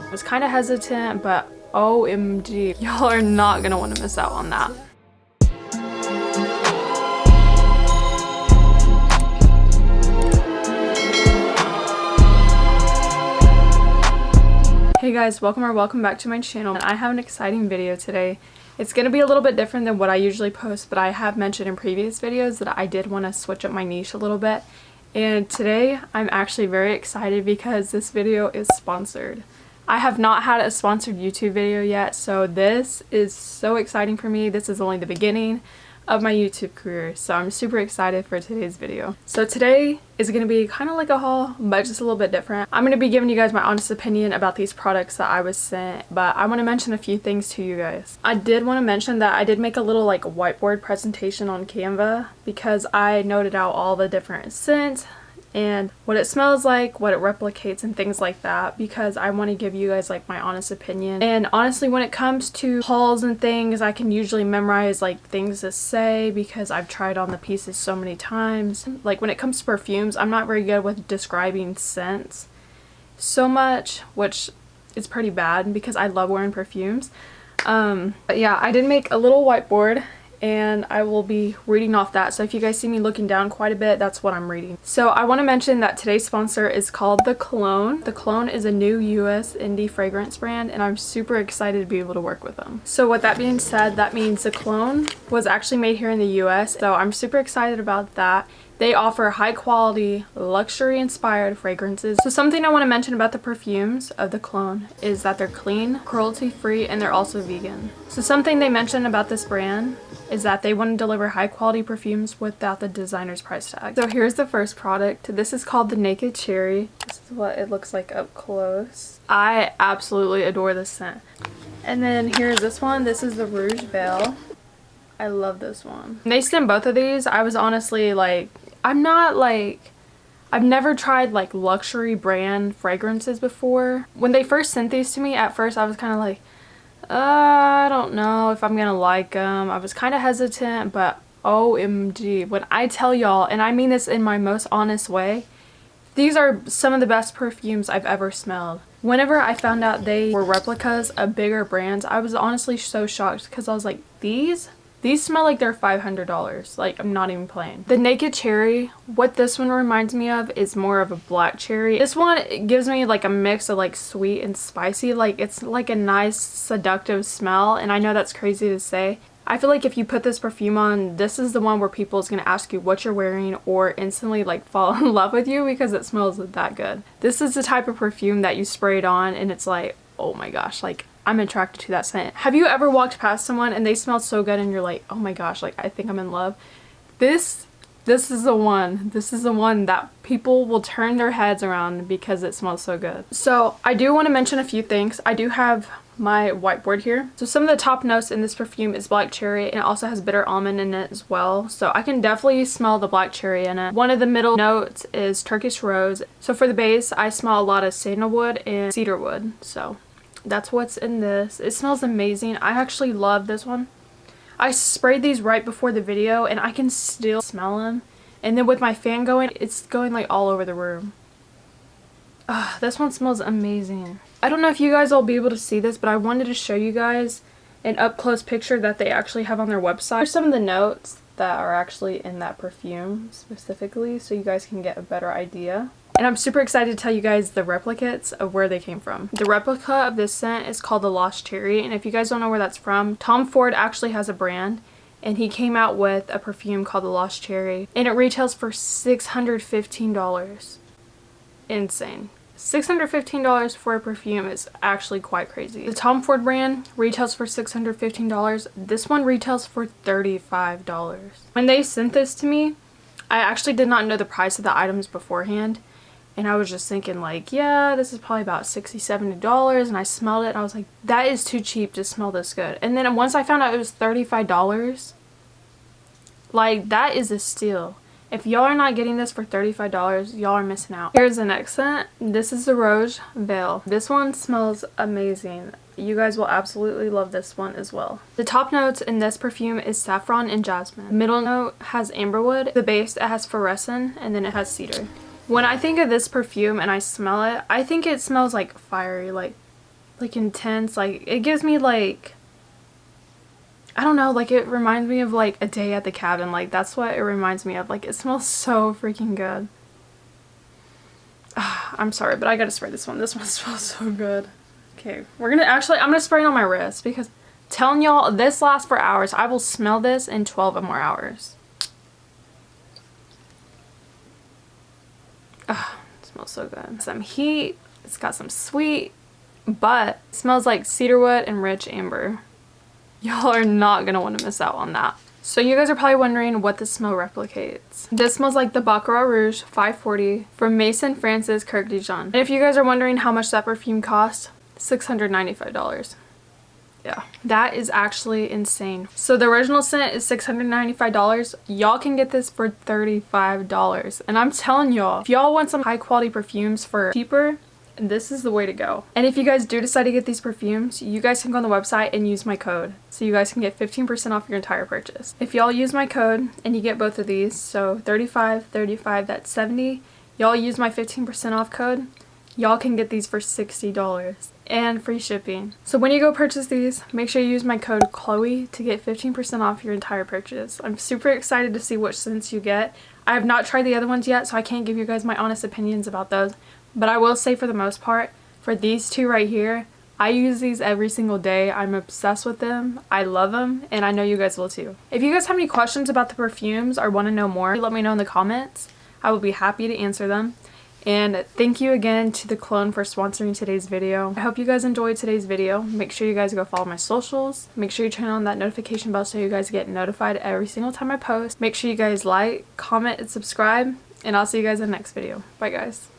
I was kind of hesitant, but OMG, y'all are not gonna want to miss out on that. Hey guys, welcome back to my channel. And I have an exciting video today. It's going to be a little bit different than what I usually post, but I have mentioned in previous videos that I did want to switch up my niche a little bit. And today I'm actually very excited because this video is sponsored. I have not had a sponsored YouTube video yet, so this is so exciting for me. This is only the beginning of my YouTube career, so I'm super excited for today's video. So today is going to be kind of like a haul, but just a little bit different. I'm going to be giving you guys my honest opinion about these products that I was sent, but I want to mention a few things to you guys. I did want to mention that I did make a little like whiteboard presentation on Canva because I noted out all the different scents and what it smells like, what it replicates, and things like that, because I want to give you guys like my honest opinion. And honestly, when it comes to hauls and things, I can usually memorize like things to say because I've tried on the pieces so many times. Like when it comes to perfumes, I'm not very good with describing scents so much, which is pretty bad because I love wearing perfumes. But yeah, I did make a little whiteboard and I will be reading off that. So if you guys see me looking down quite a bit, that's what I'm reading. So I want to mention that today's sponsor is called The Clone. The Clone is a new US indie fragrance brand, and I'm super excited to be able to work with them. So with that being said, that means The Clone was actually made here in the US, so I'm super excited about that. They offer high quality, luxury inspired fragrances. So something I want to mention about the perfumes of The Clone is that they're clean, cruelty free, and they're also vegan. So something they mentioned about this brand is that they want to deliver high quality perfumes without the designer's price tag. So here's the first product. This is called the Naked Cherry. This is what it looks like up close. I absolutely adore this scent. And then here's this one. This is the Rouge Veil. I love this one. When they sent both of these, I was honestly like, I've never tried like luxury brand fragrances before. When they first sent these to me, at first I was kind of like, I don't know if I'm gonna like them. I was kind of hesitant, but OMG, when I tell y'all, and I mean this in my most honest way, these are some of the best perfumes I've ever smelled. Whenever I found out they were replicas of bigger brands, I was honestly so shocked because I was like, these smell like they're $500. Like, I'm not even playing. The Naked Cherry, what this one reminds me of is more of a black cherry. This one gives me like a mix of like sweet and spicy. Like, it's like a nice seductive smell, and I know that's crazy to say. I feel like if you put this perfume on, this is the one where people is going to ask you what you're wearing or instantly like fall in love with you because it smells that good. This is the type of perfume that you spray it on and it's like, oh my gosh, like I'm attracted to that scent. Have you ever walked past someone and they smell so good and you're like, oh my gosh, like I think I'm in love? This is the one. This is the one that people will turn their heads around because it smells so good. So I do want to mention a few things. I do have my whiteboard here. So some of the top notes in this perfume is black cherry, and it also has bitter almond in it as well. So I can definitely smell the black cherry in it. One of the middle notes is Turkish rose. So for the base, I smell a lot of sandalwood and cedarwood. So that's what's in this. It smells amazing. I actually love this one. I sprayed these right before the video and I can still smell them. And then with my fan going, it's going like all over the room. This one smells amazing. I don't know if you guys will be able to see this, but I wanted to show you guys an up close picture that they actually have on their website. Here's some of the notes that are actually in that perfume specifically, so you guys can get a better idea. And I'm super excited to tell you guys the replicates of where they came from. The replica of this scent is called the Lost Cherry, and if you guys don't know where that's from, Tom Ford actually has a brand, and he came out with a perfume called the Lost Cherry, and it retails for $615. Insane. $615 for a perfume is actually quite crazy. The Tom Ford brand retails for $615. This one retails for $35. When they sent this to me, I actually did not know the price of the items beforehand. And I was just thinking like, yeah, this is probably about $60, $70. And I smelled it and I was like, that is too cheap to smell this good. And then once I found out it was $35, like that is a steal. If y'all are not getting this for $35, y'all are missing out. Here's the next scent. This is the Rouge Veil. This one smells amazing. You guys will absolutely love this one as well. The top notes in this perfume is saffron and jasmine. The middle note has amberwood. The base, it has fluorescent, and then it has cedar. When I think of this perfume and I smell it, I think it smells like fiery, like like intense. Like it gives me like, I don't know, like it reminds me of like a day at the cabin. Like that's what it reminds me of. Like it smells so freaking good. I'm sorry, but I gotta spray this one. This one smells so good. Okay, we're gonna actually, I'm gonna spray it on my wrist because telling y'all, this lasts for hours. I will smell this in 12 or more hours. It smells so good. Some heat, it's got some sweet, but it smells like cedarwood and rich amber. Y'all are not gonna want to miss out on that. So you guys are probably wondering what this smell replicates. This smells like the Baccarat Rouge 540 from Maison Francis Kirk Dijon. And if you guys are wondering how much that perfume cost, $695. Yeah, that is actually insane. So the original scent is $695. Y'all can get this for $35. And I'm telling y'all, if y'all want some high quality perfumes for cheaper, this is the way to go. And if you guys do decide to get these perfumes, you guys can go on the website and use my code. So you guys can get 15% off your entire purchase. If y'all use my code and you get both of these, so 35, that's 70. Y'all use my 15% off code, y'all can get these for $60 and free shipping. So when you go purchase these, make sure you use my code CHLOE to get 15% off your entire purchase. I'm super excited to see which scents you get. I have not tried the other ones yet, so I can't give you guys my honest opinions about those. But I will say for the most part, for these two right here, I use these every single day. I'm obsessed with them. I love them, and I know you guys will too. If you guys have any questions about the perfumes or want to know more, let me know in the comments. I will be happy to answer them. And thank you again to the Clone for sponsoring today's video. I hope you guys enjoyed today's video. Make sure you guys go follow my socials. Make sure you turn on that notification bell so you guys get notified every single time I post. Make sure you guys like, comment, and subscribe. And I'll see you guys in the next video. Bye guys.